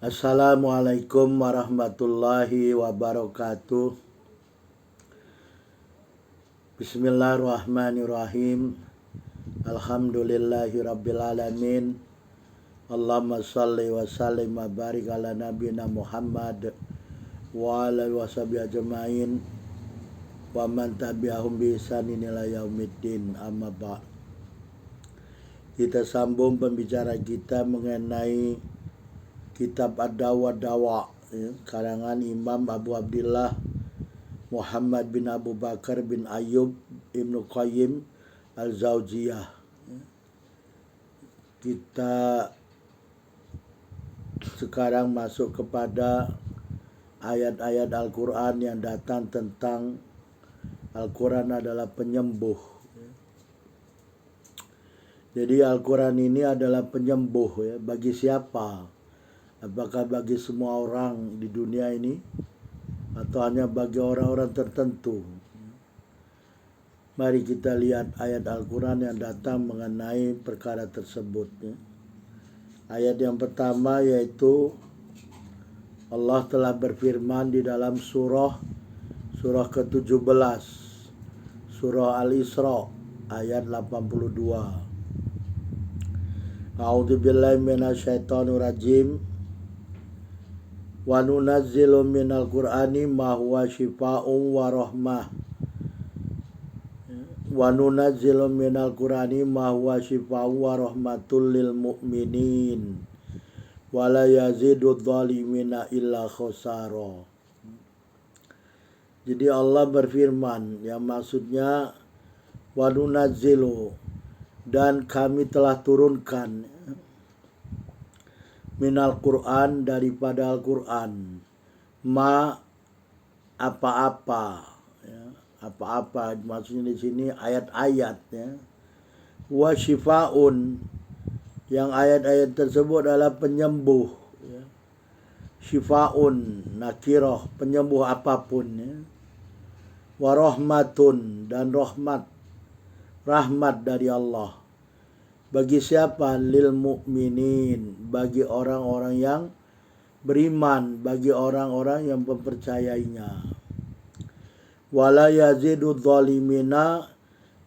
Assalamualaikum warahmatullahi wabarakatuh. Bismillahirrahmanirrahim. Alhamdulillahi rabbil alamin. Allahumma salli wa sallim wa barik ala nabiyina Muhammad wa ala washabihi ajmain wa man tabi'ahum bi ihsanin ila yaumiddin, amma ba'd. Kita sambung pembicaraan kita mengenai kitab Ad-Dawa karangan Imam Abu Abdillah Muhammad bin Abu Bakar bin Ayyub Ibnu Qayyim Al-Zawjiyah. Kita sekarang masuk kepada ayat-ayat Al-Quran yang datang tentang Al-Quran adalah penyembuh. Jadi Al-Quran ini adalah penyembuh bagi siapa? Apakah bagi semua orang di dunia ini atau hanya bagi orang-orang tertentu? Mari kita lihat ayat Al-Quran yang datang mengenai perkara tersebut. Ayat yang pertama yaitu Allah telah berfirman di dalam surah ke-17, surah Al-Isra ayat 82. A'udzubillahi minasyaitonir rajim. Wa nunazzilu minal Qur'ani ma huwa shifaa'un wa rahmah. Wa nunazzilu minal Qur'ani ma huwa shifaa'un wa rahmatul lil mu'minin wa la yazidudz zalimina illa khosara. Jadi Allah berfirman, yang maksudnya wa nunazzilu, dan kami telah turunkan minal Quran, daripada Al-Quran, ma apa-apa, apa-apa maksudnya di sini ayat-ayat wa shifaun, yang ayat-ayat tersebut adalah penyembuh, shifaun nakirah, penyembuh apapun, wa rahmatun, dan rahmat dari Allah. Bagi siapa? Lil mu'minin, bagi orang-orang yang beriman, bagi orang-orang yang mempercayainya. Wala yazidudz zalimina,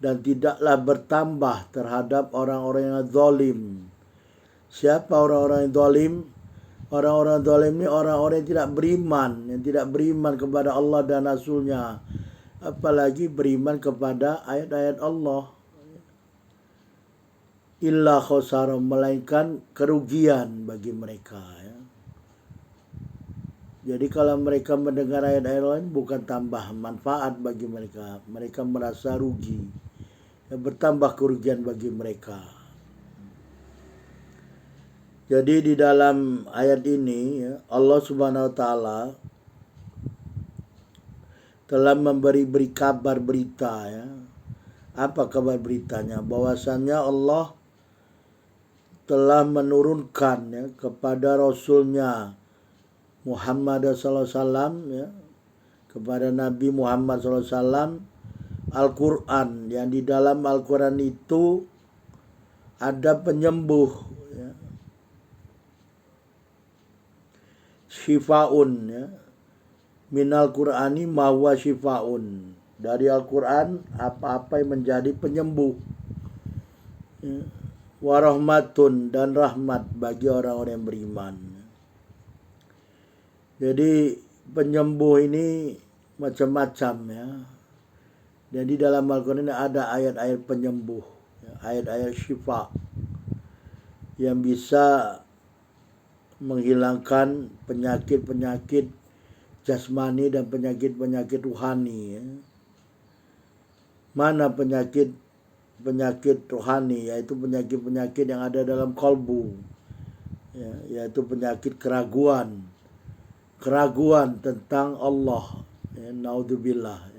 dan tidaklah bertambah terhadap orang-orang yang zalim. Siapa orang-orang yang zalim? Orang-orang zalim ini orang-orang yang tidak beriman, yang tidak beriman kepada Allah dan Rasul-Nya, apalagi beriman kepada ayat-ayat Allah. Illa khosara, melainkan kerugian bagi mereka. Jadi kalau mereka mendengar ayat-ayat lain bukan tambah manfaat bagi mereka, mereka merasa rugi, bertambah kerugian bagi mereka. Jadi di dalam ayat ini Allah Subhanahu wa taala telah memberi kabar berita. Apa kabar beritanya? Bahwasannya Allah telah menurunkan kepada Rasulnya Muhammad SAW, kepada Nabi Muhammad SAW, Al-Quran, yang di dalam Al-Quran itu ada penyembuh, shifaun, minal Qur'ani ma huwa shifaun, dari Al-Quran apa-apa yang menjadi penyembuh, warahmatun, dan rahmat bagi orang-orang yang beriman. Jadi penyembuh ini macam-macam Jadi dalam Al-Quran ini ada ayat-ayat penyembuh, ayat-ayat syifa yang bisa menghilangkan penyakit-penyakit jasmani dan penyakit-penyakit rohani. Mana penyakit rohani? Yaitu penyakit-penyakit yang ada dalam kalbu, yaitu penyakit keraguan tentang Allah, naudzubillah.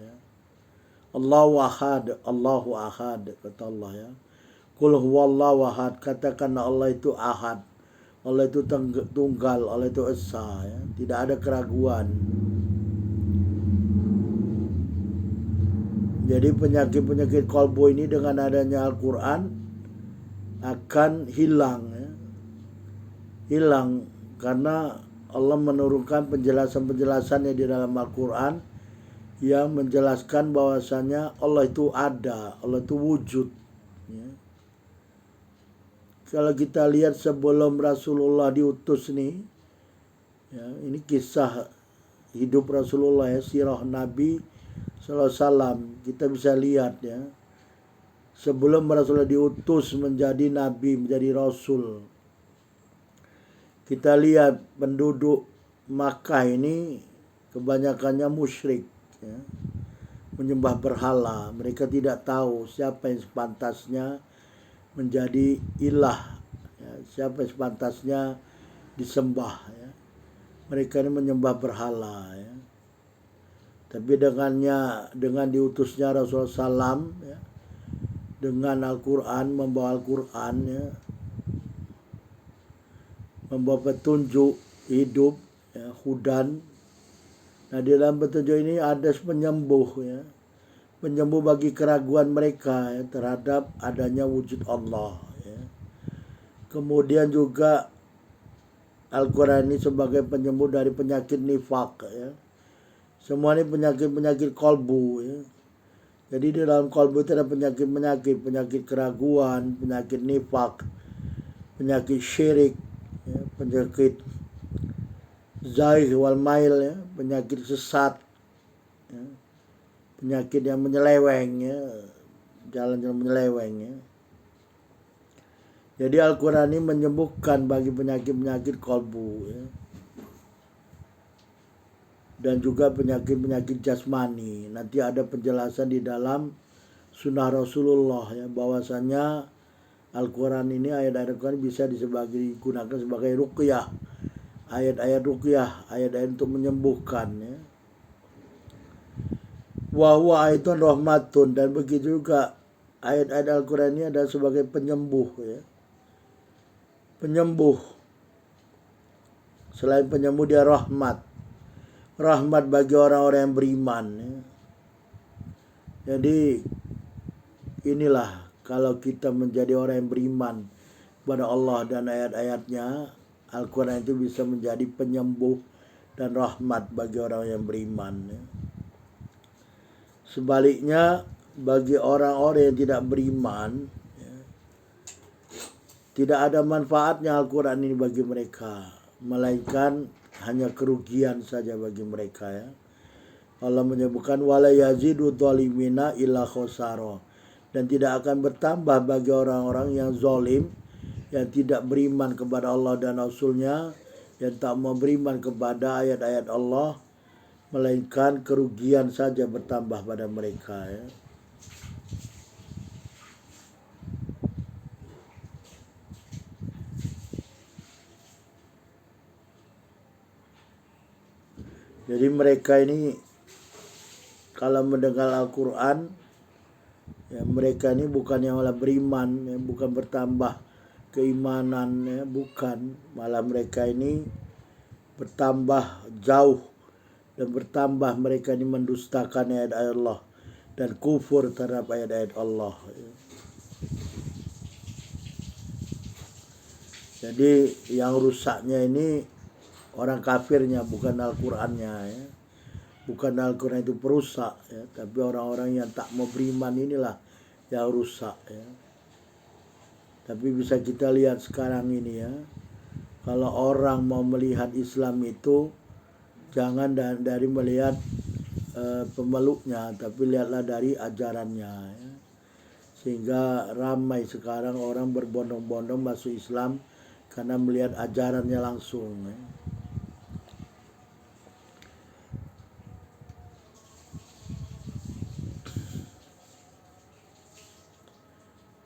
Allahu ahad, kata Allah Qul huwallahu ahad, katakan Allah itu ahad, Allah itu tunggal, Allah itu esa, tidak ada keraguan. Jadi penyakit-penyakit kalbu ini dengan adanya Al-Quran akan hilang. Hilang Karena Allah menurunkan penjelasan-penjelasannya di dalam Al-Quran yang menjelaskan bahwasanya Allah itu ada, Allah itu wujud. Ya. Kalau kita lihat sebelum Rasulullah diutus nih, ya, ini kisah hidup Rasulullah ya, sirah Nabi sallallahu alaihi wasallam. Kita bisa lihat ya, sebelum Rasulullah diutus menjadi nabi, menjadi rasul, kita lihat penduduk Makkah ini kebanyakannya musyrik ya, menyembah berhala. Mereka tidak tahu siapa yang sepantasnya menjadi ilah ya, siapa yang sepantasnya disembah ya. Mereka ini menyembah berhala ya. Tapi dengan diutusnya Rasulullah SAW ya, dengan Al-Quran, membawa Al-Quran ya, membawa petunjuk hidup ya, hudan. Nah di dalam petunjuk ini ada penyembuh ya, penyembuh bagi keraguan mereka ya, terhadap adanya wujud Allah ya. Kemudian juga Al-Quran ini sebagai penyembuh dari penyakit nifak ya. Semua ini penyakit-penyakit kolbu ya. Jadi di dalam kolbu itu ada penyakit-penyakit, penyakit keraguan, penyakit nifak, penyakit syirik ya, penyakit zaih wal mail ya, penyakit sesat ya, penyakit yang menyeleweng ya, jalan-jalan menyeleweng ya. Jadi Al-Quran ini menyembuhkan bagi penyakit-penyakit kolbu ya, dan juga penyakit-penyakit jasmani. Nanti ada penjelasan di dalam sunnah Rasulullah ya, bahwasanya Al-Quran ini, ayat-ayat Al-Quran bisa digunakan sebagai ruqyah, ayat-ayat ruqyah, ayat-ayat untuk menyembuhkan ya. Wa huwa ayatun rahmatun, dan begitu juga ayat-ayat Al-Quran ini adalah sebagai penyembuh ya. Penyembuh, selain penyembuh dia rahmat, rahmat bagi orang-orang yang beriman ya. Jadi inilah, kalau kita menjadi orang yang beriman kepada Allah dan ayat-ayatnya, Al-Quran itu bisa menjadi penyembuh dan rahmat bagi orang yang beriman ya. Sebaliknya bagi orang-orang yang tidak beriman ya, tidak ada manfaatnya Al-Quran ini bagi mereka, melainkan hanya kerugian saja bagi mereka ya. Allah menyebutkan wala yazidu dhalimina illa khosaro, dan tidak akan bertambah bagi orang-orang yang zalim, yang tidak beriman kepada Allah dan Rasulnya, yang tak mau beriman kepada ayat-ayat Allah, melainkan kerugian saja bertambah pada mereka ya. Jadi mereka ini kalau mendengar Al-Quran ya, mereka ini bukan yang malah beriman ya, bukan bertambah keimanan ya, bukan, malah mereka ini bertambah jauh, dan bertambah mereka ini mendustakan ayat-ayat Allah dan kufur terhadap ayat-ayat Allah ya. Jadi yang rusaknya ini orang kafirnya, bukan Al-Qurannya ya. Bukan Al-Quran itu perusak ya, tapi orang-orang yang tak mau beriman inilah yang rusak ya. Tapi bisa kita lihat sekarang ini ya, kalau orang mau melihat Islam itu jangan dari melihat pemeluknya, tapi lihatlah dari ajarannya ya. Sehingga ramai sekarang orang berbondong-bondong masuk Islam karena melihat ajarannya langsung ya.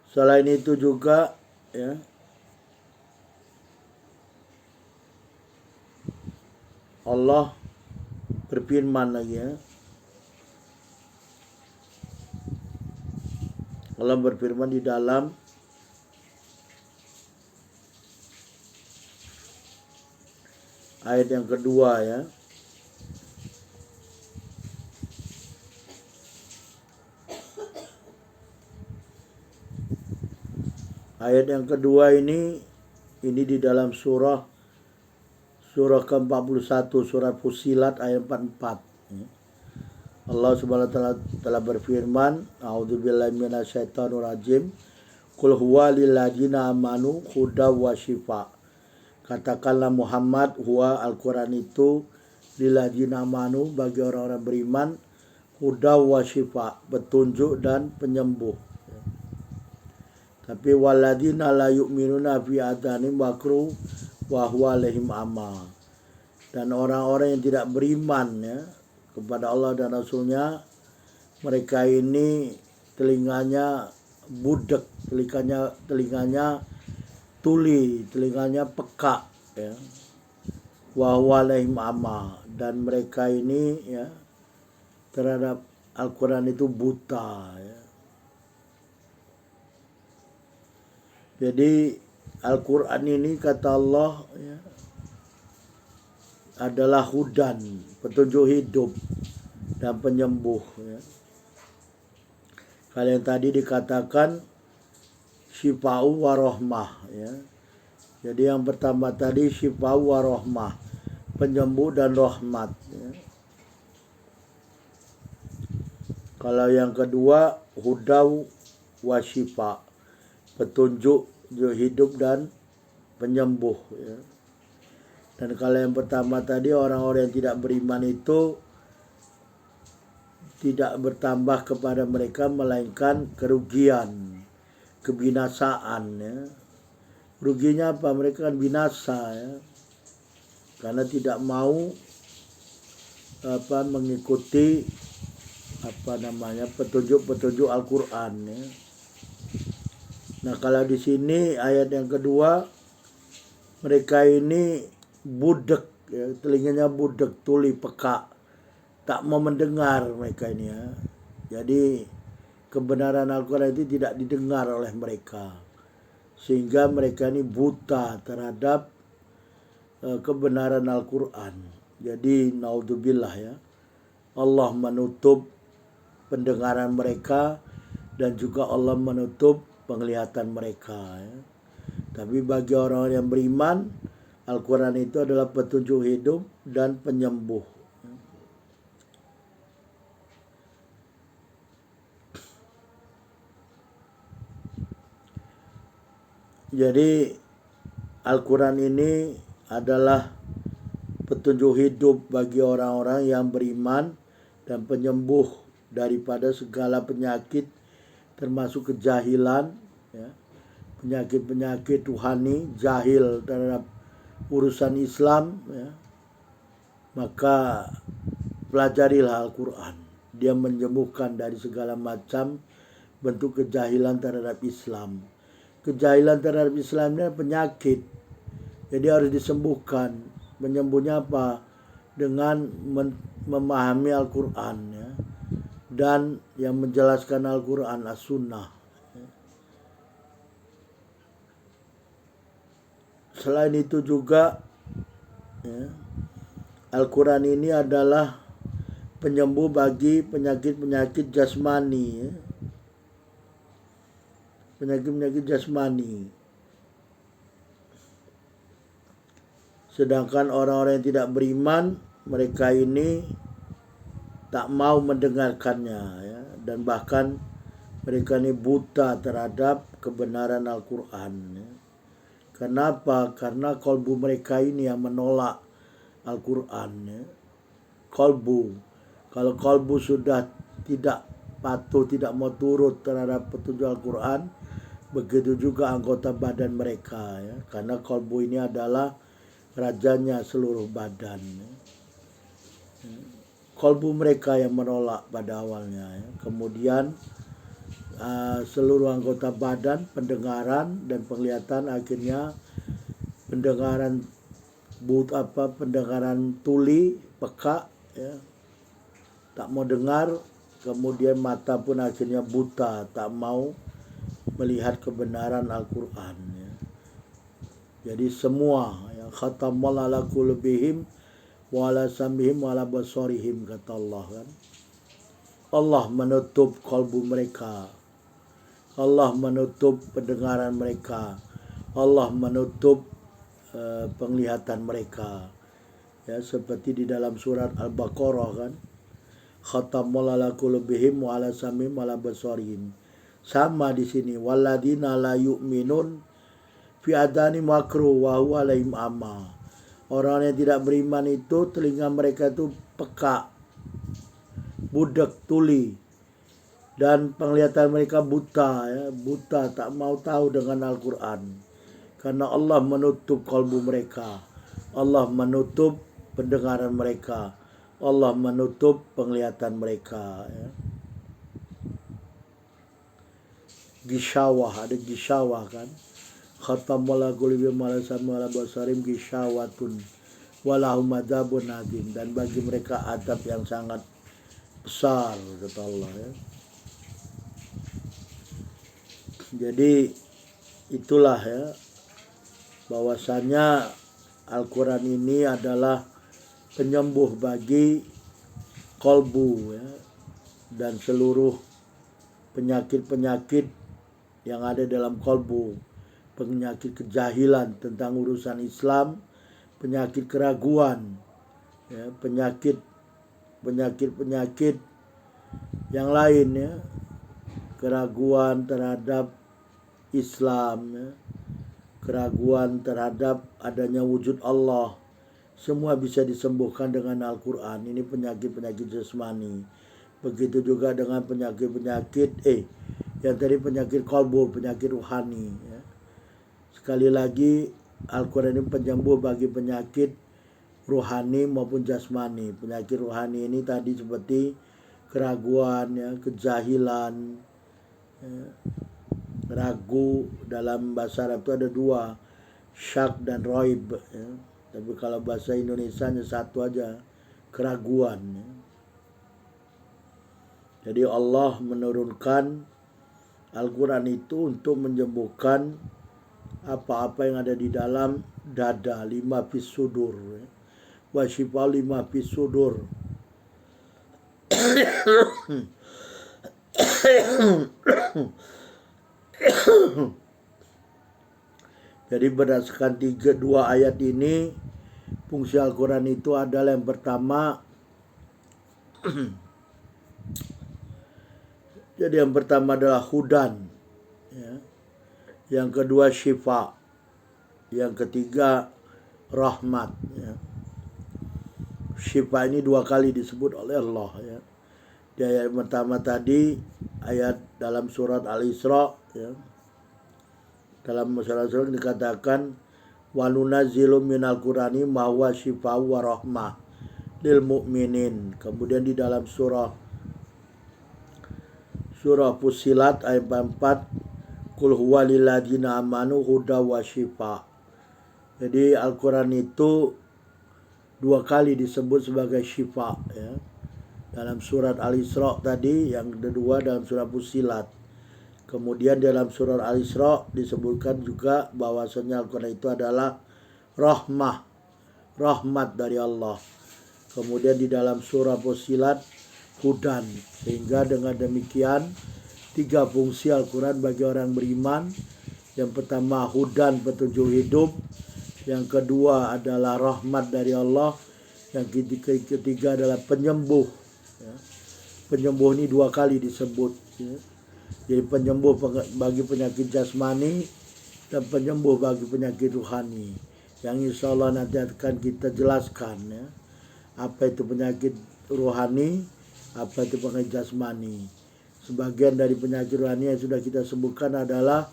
Selain itu juga ya, Allah berfirman lagi ya. Allah berfirman di dalam ayat yang kedua ya. Ayat yang kedua ini di dalam surah surah ke-41 surat Fussilat ayat 44. Allah Subhanahu wa taala telah berfirman, A'udzubillahi minasyaitonir rajim. Qul huwa lil ladzina amanu hudaw wa syifa. Katakanlah Muhammad, huwa Al-Qur'an itu lil ladzina amanu, bagi orang-orang beriman, hudaw wa syifa, petunjuk dan penyembuh. Tapi walladzina la yu'minuna fi adzanim waqru wa huwa alaihim ama. Dan orang-orang yang tidak beriman ya kepada Allah dan Rasulnya, mereka ini telinganya budek, telinganya tuli, telinganya peka ya. Wa huwa alaihim ama, dan mereka ini ya terhadap Al-Qur'an itu buta ya. Jadi Al-Quran ini kata Allah ya, adalah hudan, petunjuk hidup dan penyembuh ya. Kalau yang tadi dikatakan syifa'u warohmah ya. Jadi yang pertama tadi syifa'u warohmah, penyembuh dan rahmat ya. Kalau yang kedua hudaw wa syifa, petunjuk hidup dan penyembuh ya. Dan kalau yang pertama tadi orang-orang yang tidak beriman itu tidak bertambah kepada mereka melainkan kerugian, kebinasaan ya. Ruginya apa? Mereka kan binasa ya, karena tidak mau mengikuti petunjuk Al-Qur'an ya. Nah, kalau di sini ayat yang kedua, mereka ini budek ya, telinganya budek, tuli, peka, tak mau mendengar mereka ini ya. Jadi kebenaran Al-Quran itu tidak didengar oleh mereka, sehingga mereka ini buta terhadap kebenaran Al-Quran. Jadi naudzubillah ya, Allah menutup pendengaran mereka dan juga Allah menutup penglihatan mereka ya. Tapi bagi orang yang beriman, Al-Quran itu adalah petunjuk hidup dan penyembuh. Jadi Al-Quran ini adalah petunjuk hidup bagi orang-orang yang beriman dan penyembuh daripada segala penyakit, termasuk kejahilan ya, penyakit-penyakit rohani, jahil terhadap urusan Islam ya. Maka pelajarilah Al-Quran. Dia menyembuhkan dari segala macam bentuk kejahilan terhadap Islam. Kejahilan terhadap Islam ini penyakit, jadi harus disembuhkan. Menyembuhnya apa? Dengan memahami Al-Quran ya, dan yang menjelaskan Al-Quran as-sunnah. Selain itu juga ya, Al-Quran ini adalah penyembuh bagi penyakit-penyakit jasmani ya. Penyakit-penyakit jasmani. Sedangkan orang-orang yang tidak beriman, mereka ini tak mau mendengarkannya ya, dan bahkan mereka ini buta terhadap kebenaran Al-Quran ya. Kenapa? Karena kolbu mereka ini yang menolak Al-Quran ya. Kolbu. Kalau kolbu sudah tidak patuh, tidak mau turut terhadap petunjuk Al-Quran, begitu juga anggota badan mereka ya. Karena kolbu ini adalah rajanya seluruh badan ya. Kolbu mereka yang menolak pada awalnya ya. Kemudian seluruh anggota badan, pendengaran dan penglihatan, akhirnya pendengaran pendengaran tuli, peka ya, tak mau dengar. Kemudian mata pun akhirnya buta, tak mau melihat kebenaran Al-Quran ya. Jadi semua ya, khatamallahu ala qulubihim wa ala sam'ihim wa ala basarihim, kata Allah kan. Allah menutup kalbu mereka, Allah menutup pendengaran mereka, Allah menutup penglihatan mereka. Ya, seperti di dalam surat Al-Baqarah kan. Khatamul ala qulubihim wa ala samim wa ala basarihim. Sama di sini, walladzina la yu'minun fi adani makru wa huwa alaihim ama. Orang yang tidak beriman itu telinga mereka itu peka, budak, tuli, dan penglihatan mereka buta, ya, buta, tak mau tahu dengan Al-Quran. Karena Allah menutup kalbu mereka, Allah menutup pendengaran mereka, Allah menutup penglihatan mereka. Ya. Gishawah, ada gishawah kan. Khatamala qulubihim wa ala basarim gishawatun walahum adzabun adzim, dan bagi mereka adab yang sangat besar, kata Allah ya. Jadi itulah ya, bahwasanya Al-Quran ini adalah penyembuh bagi kolbu ya, dan seluruh penyakit-penyakit yang ada dalam kolbu, penyakit kejahilan tentang urusan Islam, penyakit keraguan, ya, penyakit yang lain ya, keraguan terhadap Islam, ya, keraguan terhadap adanya wujud Allah, semua bisa disembuhkan dengan Al-Quran. Ini penyakit-penyakit jasmani. Begitu juga dengan penyakit-penyakit yang tadi penyakit kalbu, penyakit rohani ya. Sekali lagi, Al-Quran ini penyembuh bagi penyakit rohani maupun jasmani. Penyakit rohani ini tadi seperti keraguan ya, kejahilan ya, ragu. Dalam bahasa Arab itu ada dua, syak dan roib ya. Tapi kalau bahasa Indonesia hanya satu aja, keraguan ya. Jadi Allah menurunkan Al-Quran itu untuk menyembuhkan apa-apa yang ada di dalam dada, lima fis sudur ya. Wa syifa lima fis sudur. Jadi berdasarkan dua ayat ini, fungsi Al-Quran itu adalah yang pertama, jadi yang pertama adalah hudan ya. Yang kedua syifa, yang ketiga rahmat ya. Syifa ini dua kali disebut oleh Allah ya. Di ayat pertama tadi, ayat dalam surat Al-Isra ya. Dalam surat Al-Isra dikatakan wa nunazzilu minal qur'ani ma huwa syifaa'un wa rahmah lil mu'minin. Kemudian di dalam surah Fussilat ayat 4, qul huwa lil ladzina amanu huda wa syifa. Jadi Al-Quran itu dua kali disebut sebagai syifa ya. Dalam surat Al-Isra tadi, yang kedua dalam surat Fussilat. Kemudian dalam surat Al-Isra disebutkan juga bahwasanya Al-Quran itu adalah rahmat dari Allah. Kemudian di dalam surah Fussilat hudan. Sehingga dengan demikian tiga fungsi Al-Quran bagi orang beriman. Yang pertama hudan, petunjuk hidup. Yang kedua adalah rahmat dari Allah. Yang ketiga adalah penyembuh ya. Penyembuh ini dua kali disebut ya. Jadi penyembuh bagi penyakit jasmani dan penyembuh bagi penyakit rohani, yang insya Allah nanti akan kita jelaskan ya. Apa itu penyakit rohani, apa itu penyakit jasmani. Sebagian dari penyakit rohani yang sudah kita sebutkan adalah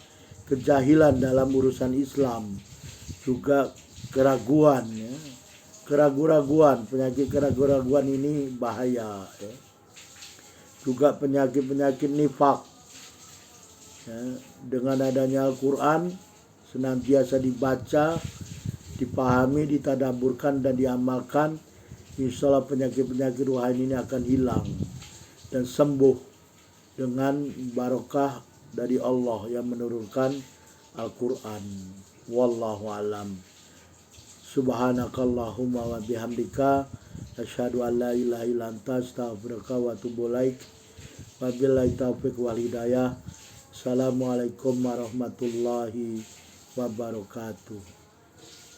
kejahilan dalam urusan Islam, juga keraguan ya. Penyakit keraguan ini bahaya ya. Juga penyakit nifak ya. Dengan adanya Al-Quran senantiasa dibaca, dipahami, ditadaburkan dan diamalkan, insya Allah penyakit-penyakit rohani ini akan hilang dan sembuh dengan barokah dari Allah yang menurunkan Al-Quran. Wallahu alam. Subhanakallahumma wa bihamdika asyhadu an la ilaha illa anta astaghfiruka wa atubu ilaik. Wabillahi taufiq wal hidayah. Assalamualaikum warahmatullahi wabarakatuh.